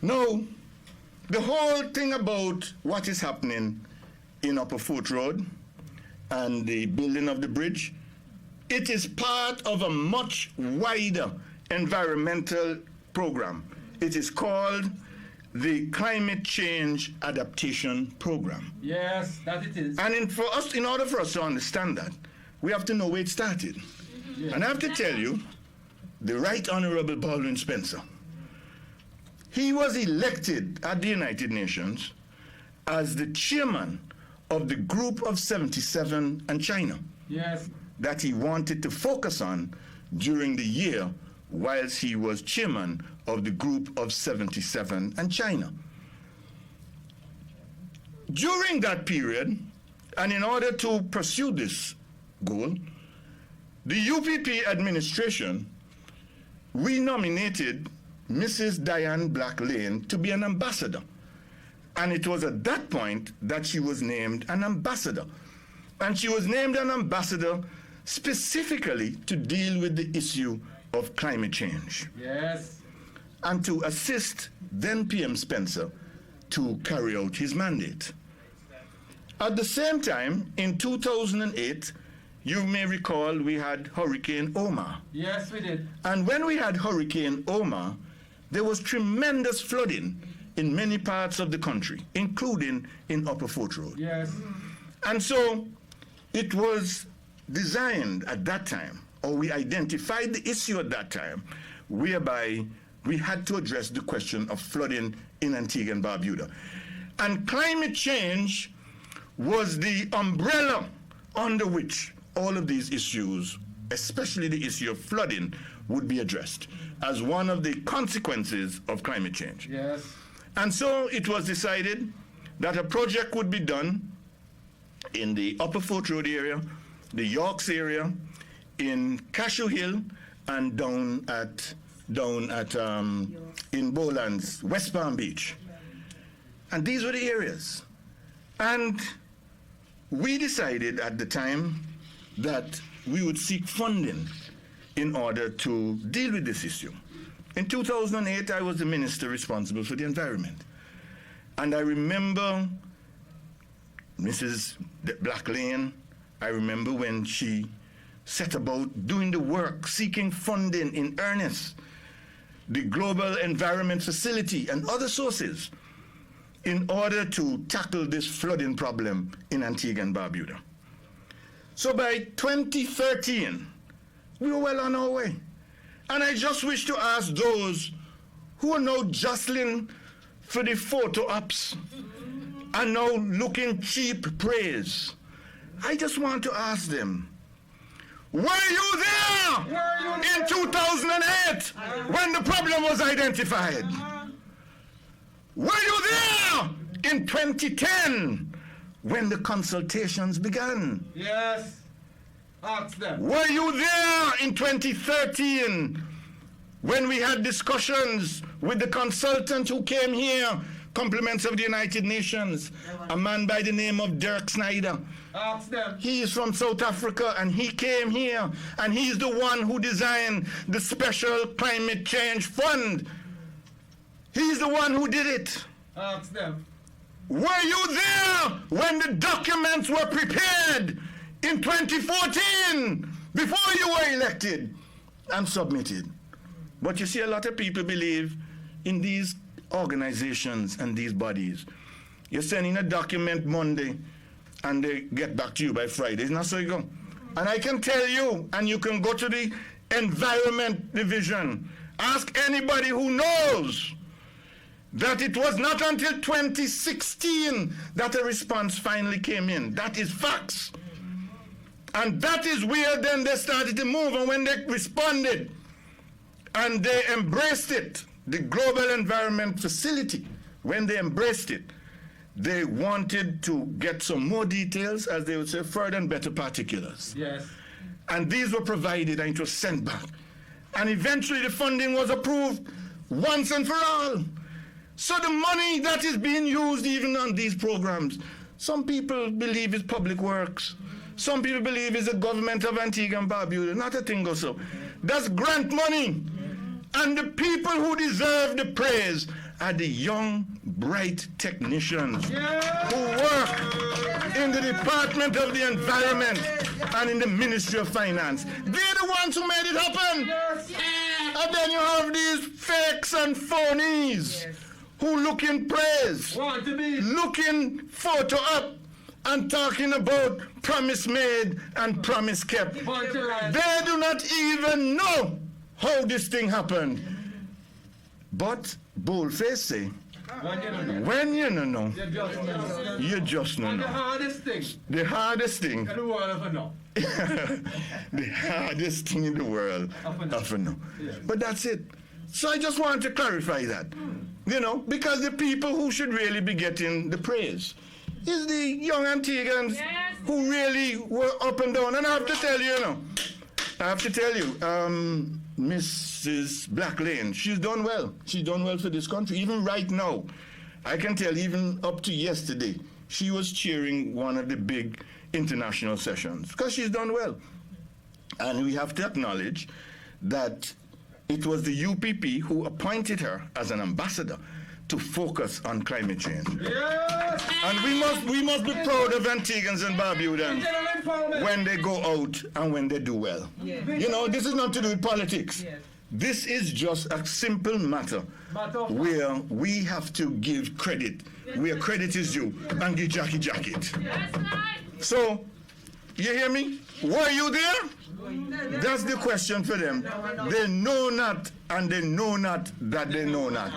Now, the whole thing about what is happening in Upper Fort Road and the building of the bridge, it is part of a much wider environmental program. It is called the Climate Change Adaptation Program. Yes, that it is. And in order for us to understand that, we have to know where it started. Yes. And I have to tell you, the Right Honorable Baldwin Spencer, he was elected at the United Nations as the chairman of the Group of 77 and China. Yes. That he wanted to focus on during the year whilst he was chairman of the Group of 77 and China. During that period, and in order to pursue this goal, the UPP administration renominated Mrs. Diane Black Lane to be an ambassador. And it was at that point that she was named an ambassador. And she was named an ambassador specifically to deal with the issue of climate change. Yes. And to assist then PM Spencer to carry out his mandate. At the same time, in 2008, you may recall we had Hurricane Omar. Yes, we did. And when we had Hurricane Omar, there was tremendous flooding in many parts of the country, including in Upper Fort Road. Yes. And so it was designed at that time, or we identified the issue at that time, whereby we had to address the question of flooding in Antigua and Barbuda. And climate change was the umbrella under which all of these issues, especially the issue of flooding, would be addressed as one of the consequences of climate change. Yes. And so it was decided that a project would be done in the Upper Fort Road area, the Yorks area, in Cashew Hill, and down at in Bowlands, West Palm Beach. And these were the areas. And we decided at the time that we would seek funding in order to deal with this issue. In 2008, I was the minister responsible for the environment. And I remember Mrs. Black Lane, I remember when she set about doing the work, seeking funding in earnest, the Global Environment Facility and other sources in order to tackle this flooding problem in Antigua and Barbuda. So by 2013, we were well on our way. And I just wish to ask those who are now jostling for the photo ops and now looking cheap praise. I just want to ask them, were you there in 2008 when the problem was identified? Were you there in 2010 when the consultations began? Yes. Ask them. Were you there in 2013 when we had discussions with the consultant who came here, compliments of the United Nations, a man by the name of Dirk Snyder? Ask them. He is from South Africa and he came here and he's the one who designed the Special Climate Change Fund. He's the one who did it. Ask them. Were you there when the documents were prepared in 2014 before you were elected and submitted? But you see, a lot of people believe in these organizations and these bodies. You're sending a document Monday and they get back to you by Friday. Isn't that so you go? And I can tell you, and you can go to the Environment Division, ask anybody who knows that it was not until 2016 that a response finally came in. That is facts. And that is where then they started to move. And when they responded and they embraced it, the Global Environment Facility, when they embraced it, they wanted to get some more details, as they would say, further and better particulars. Yes. And these were provided and it was sent back. And eventually the funding was approved once and for all. So the money that is being used even on these programs, some people believe is public works. Some people believe it's the government of Antigua and Barbuda. Not a thing or so. That's grant money. And the people who deserve the praise are the young, bright technicians who work in the Department of the Environment and in the Ministry of Finance. They're the ones who made it happen. And then you have these fakes and phonies who look in praise, Want to be. looking photo up and talking about promise made and promise kept. They do not even know how this thing happened. But boldface say, when you don't know, you just don't And the know. hardest thing The hardest thing, in the world ever know. the hardest thing in the world, of know. But that's it. So I just want to clarify that, you know, because the people who should really be getting the praise is the young Antiguans who really were up and down. And I have to tell you, Mrs. Black Lane, she's done well. She's done well for this country. Even right now, I can tell, even up to yesterday, she was cheering one of the big international sessions because she's done well. And we have to acknowledge that it was the UPP who appointed her as an ambassador to focus on climate change. Yes! And we must be proud of Antiguans and Barbudans General empowerment. when they go out and when they do well. You know, this is not to do with politics. This is just a simple matter where we have to give credit where credit is due and give Jackie jacket. So, you hear me? Were you there? That's the question for them. They know not, and they know not that they know not.